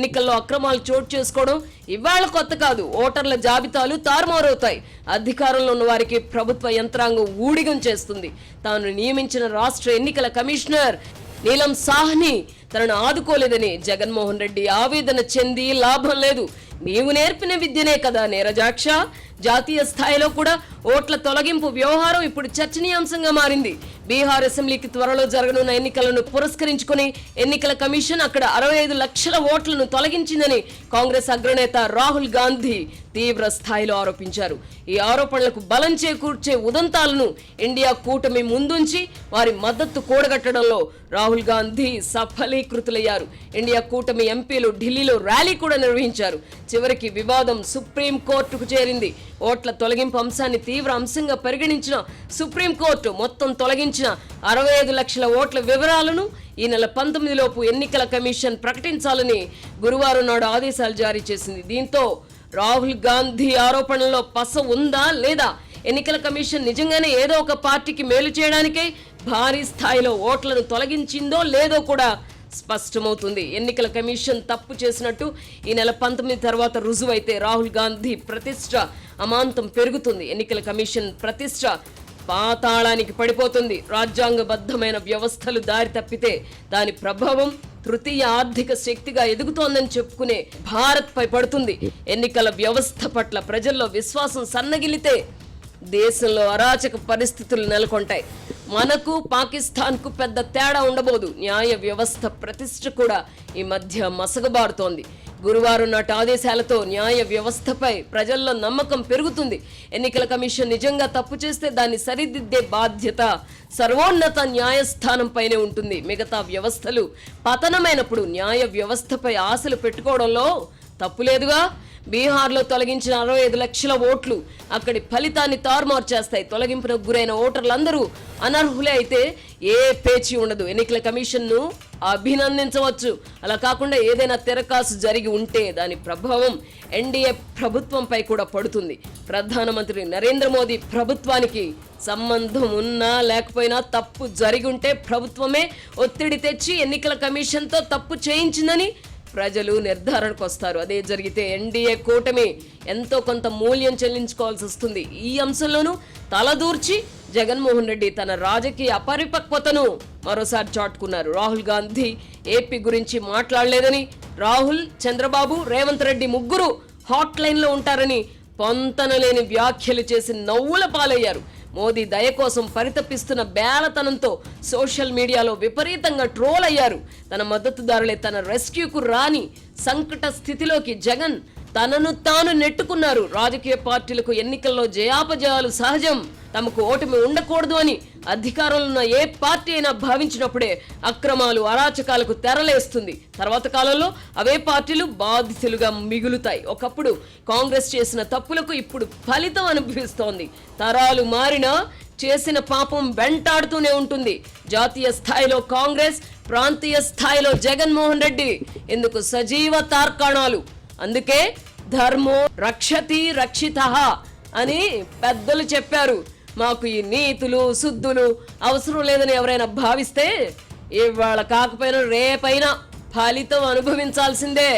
ఎన్నికల్లో అక్రమాలు చోటు చేసుకోవడం ఇవాళ కొత్త కాదు. ఓటర్ల జాబితాలు తారుమారవుతాయి. అధికారంలో ఉన్న వారికి ప్రభుత్వ యంత్రాంగం ఊడిగం చేస్తుంది. తాను నియమించిన రాష్ట్ర ఎన్నికల కమిషనర్ నీలం సాహ్ని తనను ఆదుకోలేదని జగన్మోహన్ రెడ్డి ఆవేదన చెంది లాభం లేదు. నీవు నేర్పిన విద్యనే కదా నీరజాక్ష. జాతీయ స్థాయిలో కూడా ఓట్ల తొలగింపు వ్యవహారం ఇప్పుడు చర్చనీయాంశంగా మారింది. బీహార్ అసెంబ్లీకి త్వరలో జరగనున్న ఎన్నికలను పురస్కరించుకుని ఎన్నికల కమిషన్ అక్కడ 65 లక్షల ఓట్లను తొలగించిందని కాంగ్రెస్ అగ్రనేత రాహుల్ గాంధీ తీవ్ర స్థాయిలో ఆరోపించారు. ఈ ఆరోపణలకు బలం చేకూర్చే ఉదంతాలను ఇండియా కూటమి ముందుంచి వారి మద్దతు కూడగట్టడంలో రాహుల్ గాంధీ సఫలీకృతులయ్యారు. ఇండియా కూటమి ఎంపీలు ఢిల్లీలో ర్యాలీ కూడా నిర్వహించారు. చివరికి వివాదం సుప్రీం కోర్టుకు చేరింది. ఓట్ల తొలగింపు అంశాన్ని తీవ్ర అంశంగా పరిగణించిన సుప్రీంకోర్టు మొత్తం తొలగించిన 65 లక్షల ఓట్ల వివరాలను ఈ నెల 19లోపు ఎన్నికల కమిషన్ ప్రకటించాలని గురువారం నాడు ఆదేశాలు జారీ చేసింది. దీంతో రాహుల్ గాంధీ ఆరోపణల్లో పస ఉందా లేదా, ఎన్నికల కమిషన్ నిజంగానే ఏదో ఒక పార్టీకి మేలు చేయడానికే భారీ స్థాయిలో ఓట్లను తొలగించిందో లేదో కూడా స్పష్టమవుతుంది. ఎన్నికల కమిషన్ తప్పు చేసినట్టు ఈ నెల 19 తర్వాత రుజువైతే రాహుల్ గాంధీ ప్రతిష్ట అమాంతం పెరుగుతుంది. ఎన్నికల కమిషన్ ప్రతిష్ట పాతాళానికి పడిపోతుంది. రాజ్యాంగబద్ధమైన వ్యవస్థలు దారి తప్పితే దాని ప్రభావం తృతీయ ఆర్థిక శక్తిగా ఎదుగుతోందని చెప్పుకునే భారత్ పై పడుతుంది. ఎన్నికల వ్యవస్థ పట్ల ప్రజల్లో విశ్వాసం సన్నగిలితే దేశంలో అరాచక పరిస్థితులు నెలకొంటాయి. మనకు పాకిస్తాన్కు పెద్ద తేడా ఉండబోదు. న్యాయ వ్యవస్థ ప్రతిష్ఠ కూడా ఈ మధ్య మసగబారుతోంది. గురువారం నాటి ఆదేశాలతో న్యాయ వ్యవస్థపై ప్రజల్లో నమ్మకం పెరుగుతుంది. ఎన్నికల కమిషన్ నిజంగా తప్పు చేస్తే దాన్ని సరిదిద్దే బాధ్యత సర్వోన్నత న్యాయస్థానంపైనే ఉంటుంది. మిగతా వ్యవస్థలు పతనమైనప్పుడు న్యాయ వ్యవస్థపై ఆశలు పెట్టుకోవడంలో తప్పులేదుగా. బీహార్లో తొలగించిన 65 లక్షల ఓట్లు అక్కడి ఫలితాన్ని తారుమారు చేస్తాయి. తొలగింపునకు గురైన ఓటర్లందరూ అనర్హులే అయితే ఏ పేచీ ఉండదు. ఎన్నికల కమిషన్ను అభినందించవచ్చు. అలా కాకుండా ఏదైనా తెరకాసు జరిగి ఉంటే దాని ప్రభావం ఎన్డీఏ ప్రభుత్వంపై కూడా పడుతుంది. ప్రధానమంత్రి నరేంద్ర మోదీ ప్రభుత్వానికి సంబంధం ఉన్నా లేకపోయినా తప్పు జరిగి ఉంటే ప్రభుత్వమే ఒత్తిడి తెచ్చి ఎన్నికల కమిషన్తో తప్పు చేయించిందని ప్రజలు నిర్ధారణకు వస్తారు. అదే జరిగితే ఎన్డీఏ కూటమి ఎంతో కొంత మూల్యం చెల్లించుకోవాల్సి వస్తుంది. ఈ అంశంలోనూ తలదూర్చి జగన్మోహన్ రెడ్డి తన రాజకీయ అపరిపక్వతను మరోసారి చాటుకున్నారు. రాహుల్ గాంధీ ఏపీ గురించి మాట్లాడలేదని, రాహుల్, చంద్రబాబు, రేవంత్ రెడ్డి ముగ్గురు హాట్ లైన్లో ఉంటారని పొంతనలేని వ్యాఖ్యలు చేసి నవ్వుల పాలయ్యారు. మోదీ దయ కోసం పరితపిస్తున్న బేలతనంతో సోషల్ మీడియాలో విపరీతంగా ట్రోల్ అయ్యారు. తన మద్దతుదారులే తన రెస్క్యూకు రాని సంకట స్థితిలోకి జగన్ తనను తాను నెట్టుకున్నారు. రాజకీయ పార్టీలకు ఎన్నికల్లో జయాపజయాలు సహజం, తమకు ఓటమి ఉండకూడదు అని అధికారంలో ఉన్న ఏ పార్టీ అయినా భావించినప్పుడే అక్రమాలు, అరాచకాలకు తెరలేస్తుంది. తర్వాత కాలంలో అవే పార్టీలు బాధితులుగా మిగులుతాయి. ఒకప్పుడు కాంగ్రెస్ చేసిన తప్పులకు ఇప్పుడు ఫలితం అనుభవిస్తోంది. తరాలు మారినా చేసిన పాపం వెంటాడుతూనే ఉంటుంది. జాతీయ స్థాయిలో కాంగ్రెస్, ప్రాంతీయ స్థాయిలో జగన్మోహన్ రెడ్డి ఇందుకు సజీవ తార్కాణాలు. అందుకే ధర్మో రక్షతి రక్షితః అని పెద్దలు చెప్పారు. మాకు ఈ నీతులు శుద్ధులు అవసరం లేదని ఎవరైనా భావిస్తే ఇవాళ కాకపోయినా రేపైనా ఫలితం అనుభవించాల్సిందే.